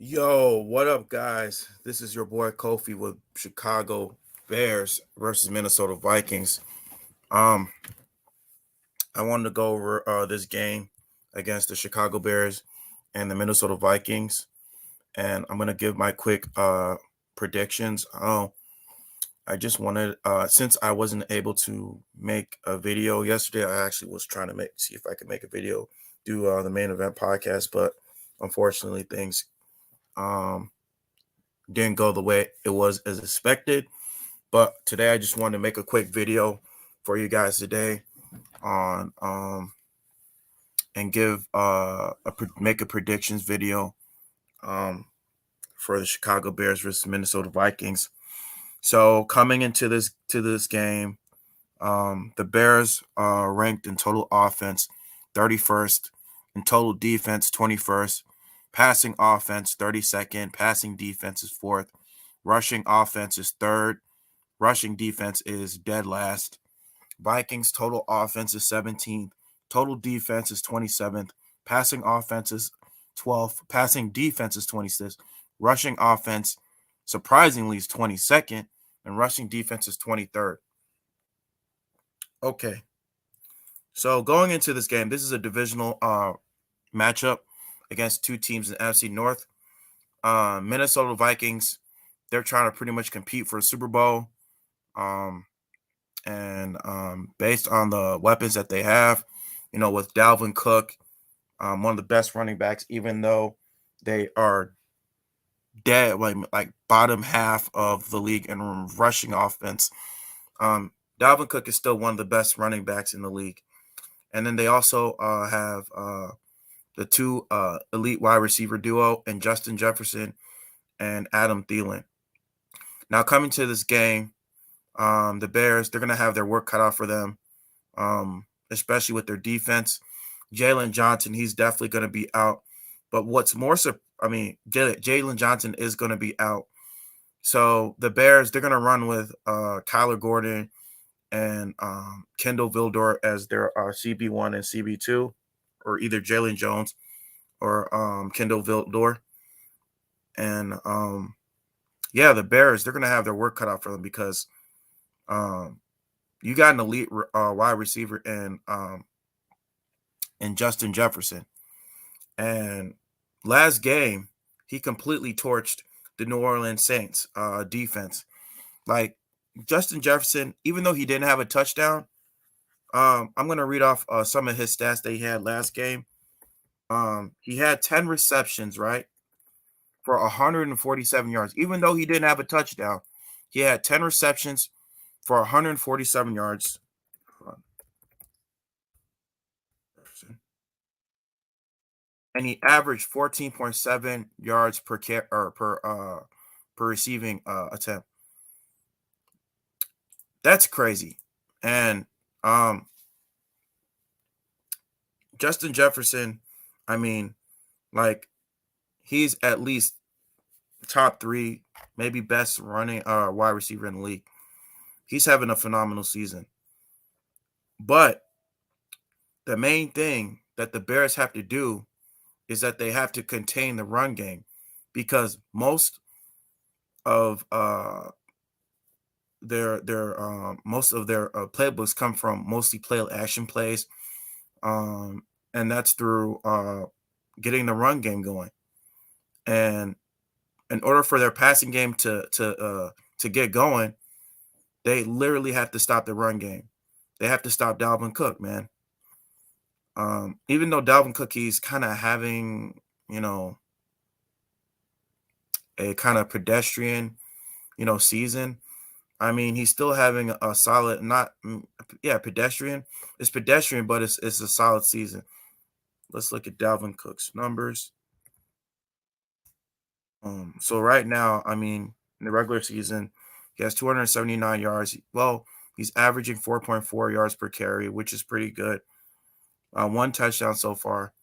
Yo, what up, guys? This is your boy Kofi with Chicago Bears versus Minnesota Vikings. Um, I wanted to go over this game against the Chicago Bears and the Minnesota Vikings, and I'm gonna give my quick predictions. I just wanted, since I wasn't able to make a video yesterday, I actually was trying to see if I could make a video, do the main event podcast, but unfortunately things um didn't go the way it was as expected. But today I just wanted to make a quick video for you guys today on and give make a predictions video um for the Chicago Bears versus Minnesota Vikings. So coming into this game, the Bears ranked in total offense 31st, in total defense 21st, passing offense 32nd, passing defense is 4th, rushing offense is 3rd, rushing defense is dead last. Vikings total offense is 17th, total defense is 27th, passing offense is 12th, passing defense is 26th, rushing offense surprisingly is 22nd, and rushing defense is 23rd. Okay, so going into this game, this is a divisional matchup against two teams in the NFC North. Minnesota Vikings, they're trying to pretty much compete for a Super Bowl. And based on the weapons that they have, with Dalvin Cook, one of the best running backs, even though they are dead, like bottom half of the league in rushing offense. Dalvin Cook is still one of the best running backs in the league. And then they also have the two elite wide receiver duo and Justin Jefferson and Adam Thielen. Now coming to this game, the Bears, they're going to have their work cut out for them, especially with their defense. Jalen Johnson, he's definitely going to be out. But what's more, Jalen Johnson is going to be out. So the Bears, they're going to run with Kyler Gordon and Kendall Vildor as their CB1 and CB2, or either Jalen Jones or Kendall Vildor. And the Bears, they're going to have their work cut out for them because you got an elite wide receiver in Justin Jefferson. And last game, he completely torched the New Orleans Saints defense. Like Justin Jefferson, even though he didn't have a touchdown, I'm going to read off some of his stats that he had last game. He had 10 receptions, right, for 147 yards. Even though he didn't have a touchdown, he had 10 receptions for 147 yards. And he averaged 14.7 yards per receiving attempt. That's crazy. And Justin Jefferson, I mean, like he's at least top 3, maybe best running wide receiver in the league. He's having a phenomenal season. But the main thing that the Bears have to do is that they have to contain the run game, because most of their playbooks come from mostly play action plays, and that's through getting the run game going. And in order for their passing game to get going, they literally have to stop the run game. They have to stop Dalvin Cook, man. Even though Dalvin Cook, he's kind of having, a kind of pedestrian, season. I mean, he's still having a solid, pedestrian. It's pedestrian, but it's a solid season. Let's look at Dalvin Cook's numbers. So right now, I mean, in the regular season, he has 279 yards. Well, he's averaging 4.4 yards per carry, which is pretty good. One touchdown so far.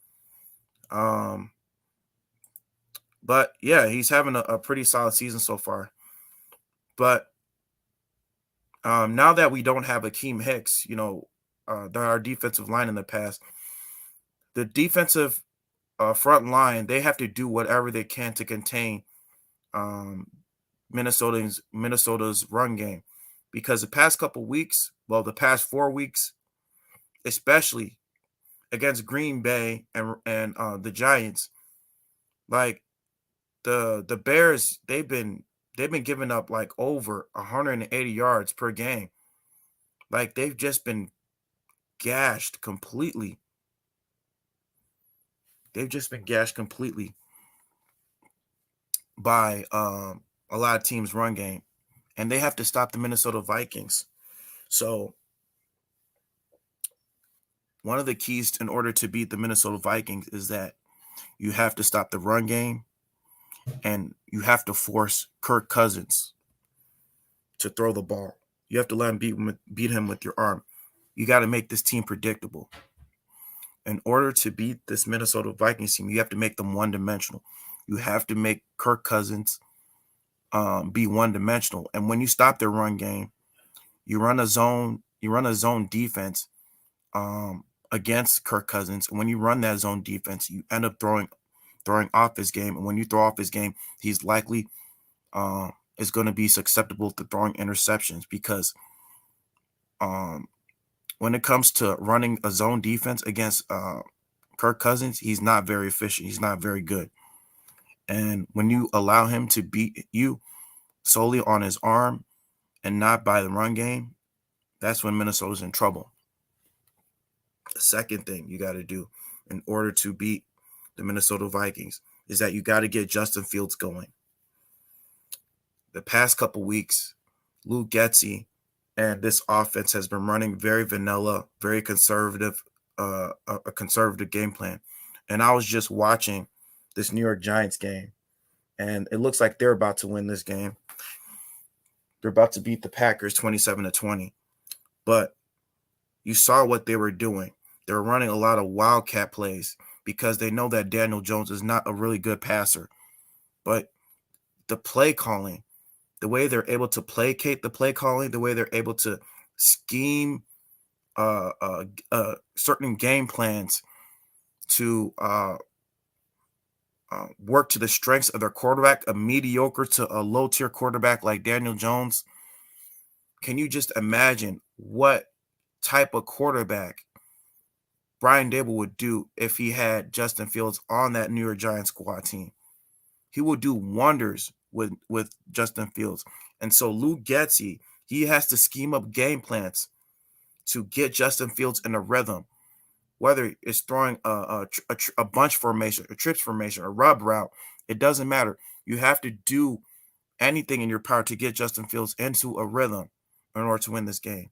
But yeah, he's having a pretty solid season so far. But now that we don't have Akeem Hicks, our defensive line in the past, the defensive front line, they have to do whatever they can to contain um, Minnesota's run game, because the past couple weeks, well, the past 4 weeks, especially against Green Bay and the Giants, like the Bears, they've been giving up like over 180 yards per game. Like they've just been gashed completely. They've just been gashed completely by a lot of teams' run game, and they have to stop the Minnesota Vikings. So one of the keys in order to beat the Minnesota Vikings is that you have to stop the run game, and you have to force Kirk Cousins to throw the ball. You have to let him beat him with your arm. You got to make this team predictable. In order to beat this Minnesota Vikings team, you have to make them one-dimensional. You have to make Kirk Cousins be one-dimensional. And when you stop their run game, you run a zone defense against Kirk Cousins. And when you run that zone defense, you end up throwing off his game. And when you throw off his game, he's likely is going to be susceptible to throwing interceptions, because when it comes to running a zone defense against Kirk Cousins, he's not very efficient. He's not very good. And when you allow him to beat you solely on his arm and not by the run game, that's when Minnesota's in trouble. The second thing you got to do in order to beat the Minnesota Vikings is that you got to get Justin Fields going. The past couple weeks, Luke Getsy and this offense has been running very vanilla, very conservative, a conservative game plan. And I was just watching this New York Giants game, and it looks like they're about to win this game. They're about to beat the Packers 27-20. But you saw what they were doing. They were running a lot of wildcat plays because they know that Daniel Jones is not a really good passer. But the play calling, the way they're able to placate the play calling, the way they're able to scheme certain game plans to work to the strengths of their quarterback, a mediocre to a low-tier quarterback like Daniel Jones. Can you just imagine what type of quarterback Brian Daboll would do if he had Justin Fields on that New York Giants squad team? He will do wonders with Justin Fields. And so Luke Getsy, he has to scheme up game plans to get Justin Fields in a rhythm, whether it's throwing a bunch formation, a trips formation, a rub route. It doesn't matter. You have to do anything in your power to get Justin Fields into a rhythm in order to win this game.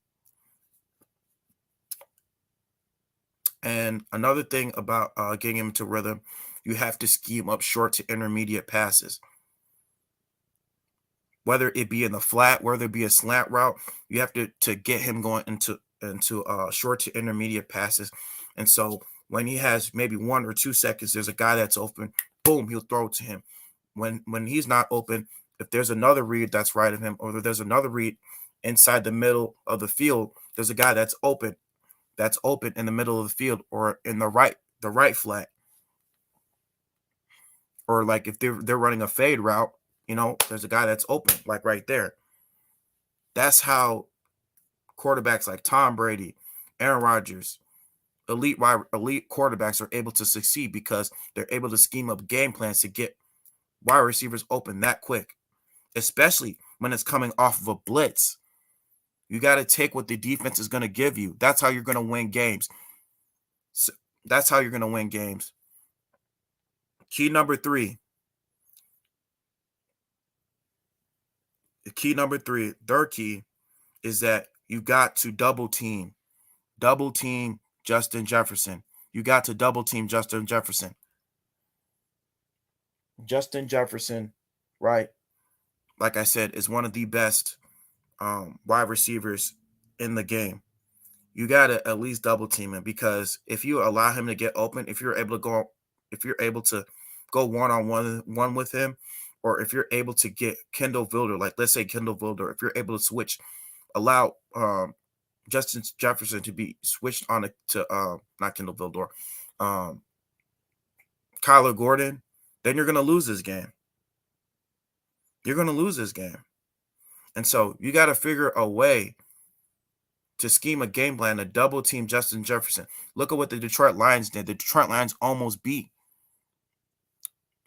And another thing about getting him into rhythm, you have to scheme up short to intermediate passes. Whether it be in the flat, whether it be a slant route, you have to get him going into short to intermediate passes. And so when he has maybe 1 or 2 seconds, there's a guy that's open, boom, he'll throw it to him. When he's not open, if there's another read that's right of him, or there's another read inside the middle of the field, there's a guy that's open in the middle of the field, or in the right flat. Or like if they're running a fade route, there's a guy that's open, like right there. That's how quarterbacks like Tom Brady, Aaron Rodgers, elite quarterbacks are able to succeed, because they're able to scheme up game plans to get wide receivers open that quick, especially when it's coming off of a blitz. You got to take what the defense is going to give you. That's how you're going to win games. That's how you're going to win games. Key number 3. Third key is that you got to double team Justin Jefferson. You got to double team Justin Jefferson. Justin Jefferson, right, like I said, is one of the best wide receivers in the game. You got to at least double team him, because if you allow him to get open, if you're able to go one-on-one with him, or if you're able to get Kendall Vilder, like let's say Kendall Vilder, if you're able to allow Justin Jefferson to be switched on to not Kendall Vilder, Kyle Kyler Gordon, then you're going to lose this game. You're going to lose this game. And so you got to figure a way to scheme a game plan to double team Justin Jefferson. Look at what the Detroit Lions did. The Detroit Lions almost beat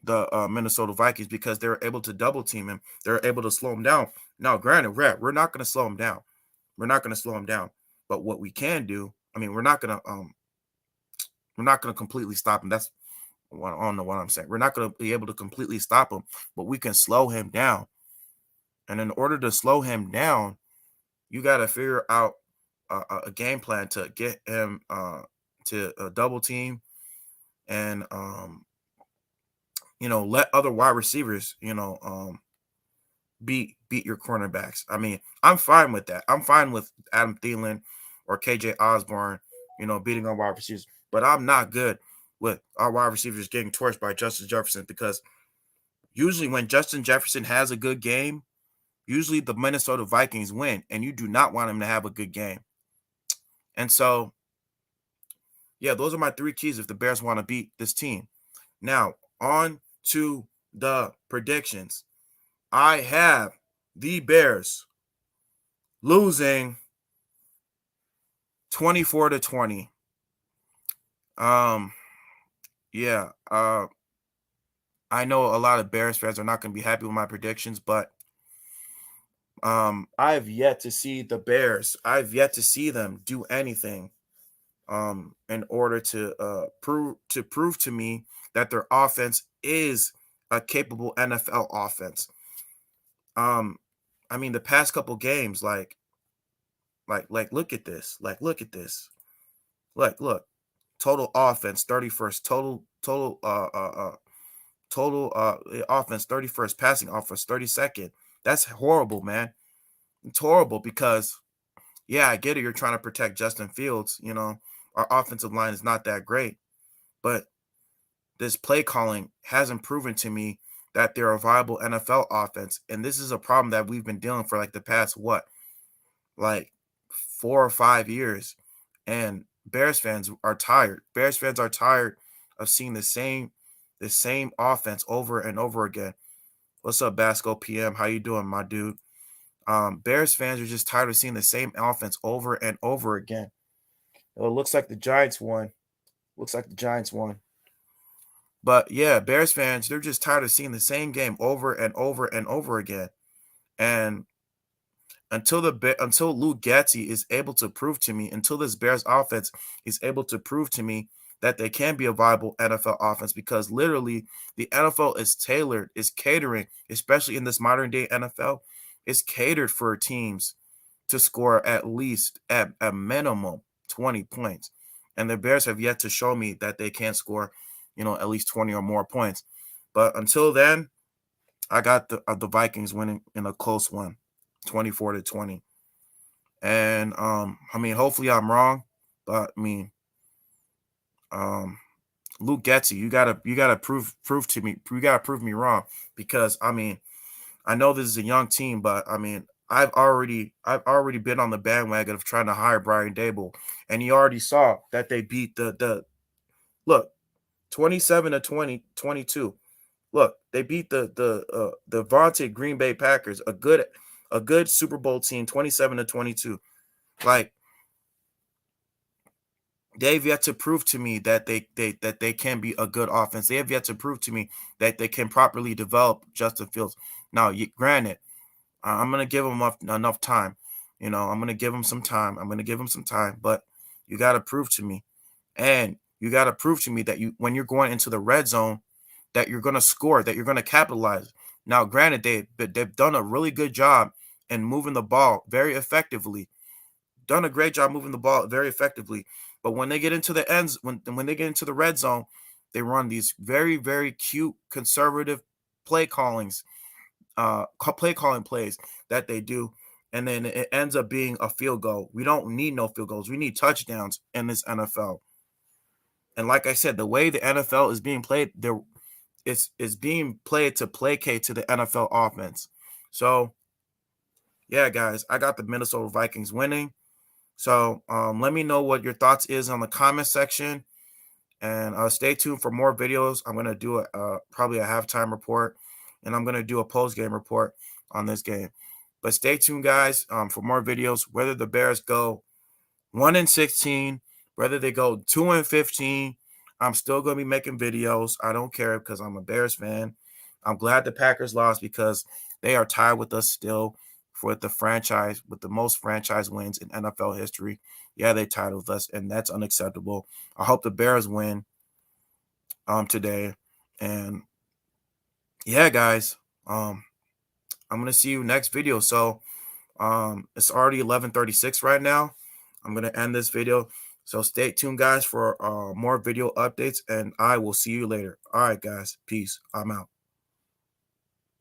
the Minnesota Vikings because they were able to double team him. They were able to slow him down. Now, granted, we're not going to slow him down. We're not going to slow him down. But what we can do, I mean, we're not going to completely stop him. That's I don't know what I'm saying. We're not going to be able to completely stop him, but we can slow him down. And in order to slow him down, you got to figure out a game plan to get him to double team and let other wide receivers beat your cornerbacks. I mean, I'm fine with that. I'm fine with Adam Thielen or KJ Osborne, beating our wide receivers, but I'm not good with our wide receivers getting torched by Justin Jefferson, because usually when Justin Jefferson has a good game, usually the Minnesota Vikings win, and you do not want him to have a good game. And so, yeah, those are my 3 keys if the Bears want to beat this team. Now, on to the predictions. I have the Bears losing 24-20. Yeah, I know a lot of Bears fans are not going to be happy with my predictions, but I've yet to see the Bears. I've yet to see them do anything in order to prove to me that their offense is a capable NFL offense. I mean, the past couple games, like look at this. Look at this. Look. Total offense 31st, total offense 31st, passing offense 32nd. That's horrible, man. It's horrible because, yeah, I get it. You're trying to protect Justin Fields. Our offensive line is not that great, but this play calling hasn't proven to me that they're a viable NFL offense. And this is a problem that we've been dealing for like the past, 4 or 5 years. And Bears fans are tired. Bears fans are tired of seeing the same offense over and over again. What's up, Basco PM? How you doing, my dude? Bears fans are just tired of seeing the same offense over and over again. It looks like the Giants won. But yeah, Bears fans, they're just tired of seeing the same game over and over and over again. And until Luke Getsy is able to prove to me, until this Bears offense is able to prove to me that they can be a viable NFL offense, because literally the NFL is catering, especially in this modern day NFL, is catered for teams to score at least at a minimum 20 points. And the Bears have yet to show me that they can score, at least 20 or more points. But until then, I got the Vikings winning in a close one, 24-20. And I mean, hopefully I'm wrong, but I mean, Luke Getsy, you gotta prove to me, you gotta prove me wrong, because I mean, I know this is a young team, but I mean, I've already been on the bandwagon of trying to hire Brian Daboll, and you already saw that they beat the 27-20, 22. Look, they beat the vaunted Green Bay Packers, a good Super Bowl team, 27-22. Like, they've yet to prove to me that they can be a good offense. They have yet to prove to me that they can properly develop Justin Fields. Now, granted, I'm gonna give him enough time. I'm gonna give him some time. But you got to prove to me, and you got to prove to me that when you're going into the red zone, that you're gonna score, that you're gonna capitalize. Now, granted, they've done a really good job in moving the ball very effectively. Done a great job moving the ball very effectively. But when they get into the ends, when they get into the red zone, they run these very, very cute conservative play callings, play calling plays that they do, and then it ends up being a field goal. We don't need no field goals. We need touchdowns in this NFL. And like I said, the way the NFL is being played, it's being played to placate to the NFL offense. So, yeah, guys, I got the Minnesota Vikings winning. So let me know what your thoughts is on the comment section. And stay tuned for more videos. I'm gonna do probably a halftime report, and I'm gonna do a post game report on this game. But stay tuned, guys, for more videos. Whether the Bears go 1-16, whether they go 2-15, I'm still gonna be making videos. I don't care because I'm a Bears fan. I'm glad the Packers lost because they are tied with us still for the franchise with the most franchise wins in NFL history. Yeah, they tied with us, and that's unacceptable. I hope the Bears win today. And yeah, guys, I'm gonna see you next video. So it's already 11:36 right now. I'm gonna end this video. So stay tuned, guys, for more video updates, and I will see you later. All right, guys, peace. I'm out.